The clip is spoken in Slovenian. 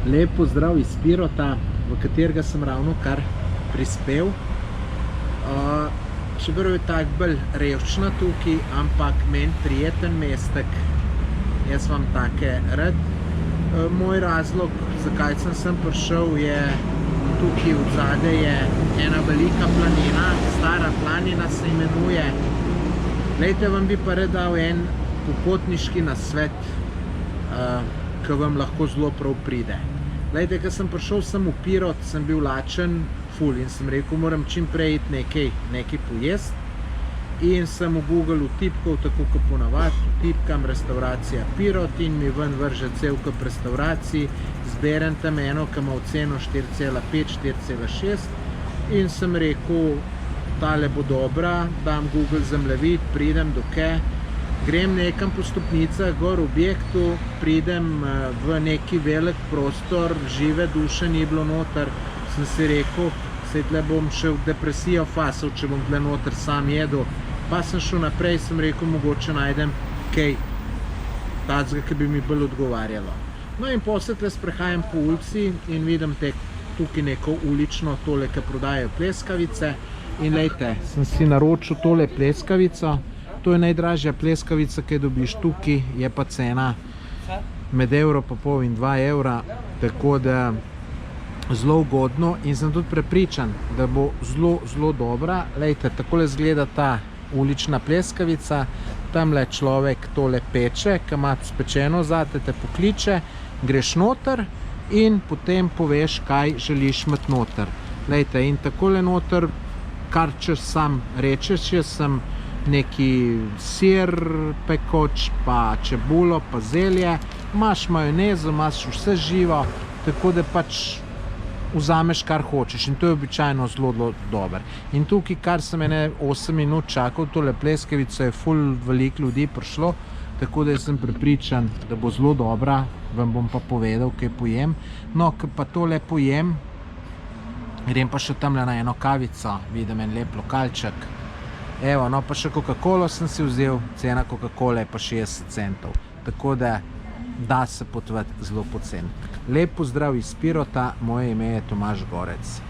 Lep pozdrav iz Pirota, v katerega sem ravno kar prispel. Čeprav je tak bolj revščina tukaj, ampak meni prijeten mestek. Jaz vam take rad. Moj razlog, zakaj sem prišel, je tukaj od zadaj je ena velika planina, Stara planina se imenuje. Glejte, vam bi pa rad dal en popotniški nasvet, ki vam lahko zelo prav pride. Glejte, ko sem prišel sem v Pirot, sem bil lačen ful in sem rekel, moram čim prej iti nekaj pojest. In sem v Google vtipkal, tako kot ponavadi, vtipkam restauracija Pirot in mi ven vrže cel kup restauracij, zberem tam eno, ki ima oceno 4,5, 4,6 in sem rekel, tale bo dobra, dam Google zemljevid, pridem do kje, grem nekam po stopnicah, gor v objektu, pridem v neki velik prostor, žive duše ni bilo noter, sem si rekel, saj tle bom še v depresijo fasal, če bom tle noter sam jedel. Pa sem šel naprej, sem rekel, mogoče najdem kaj tacga, ki bi mi bolj odgovarjalo. No in potem tle sprehajam po ulici in vidim tukaj neko ulično tole, ki prodajajo pleskavice. In lejte, sem si naročil tole pleskavico. To je najdražja pleskavica, ki dobiš tukaj, je pa cena med €1,5 in €2, tako da zelo ugodno in sem tudi prepričan, da bo zelo, zelo dobra. Lejte, takole izgleda ta ulična pleskavica, tamle človek tole peče, ki ima spečeno zate, te pokliče, greš noter in potem poveš, kaj želiš imeti noter. Lejte, in takole noter, kar če sam rečeš, jaz sem neki sir pekoč, pa čebulo, pa zelje, imaš majonezo, imaš vse živo, tako da pač vzameš, kar hočeš in to je običajno zelo dober. In tukaj, kar sem ene 8 minut čakal, tole pleskavico je ful veliko ljudi prišlo, tako da sem prepričan, da bo zelo dobra, vam bom pa povedal, kaj pojem. No, ko pa tole pojem, grem pa še tamle na eno kavico, vidim en lep lokalček. Evo, no pa še Coca-Colo sem si vzel, cena Coca-Cola je pa 60 centov, tako da da se potvati zelo poceni. Lep pozdrav iz Pirota, moje ime je Tomaž Gorec.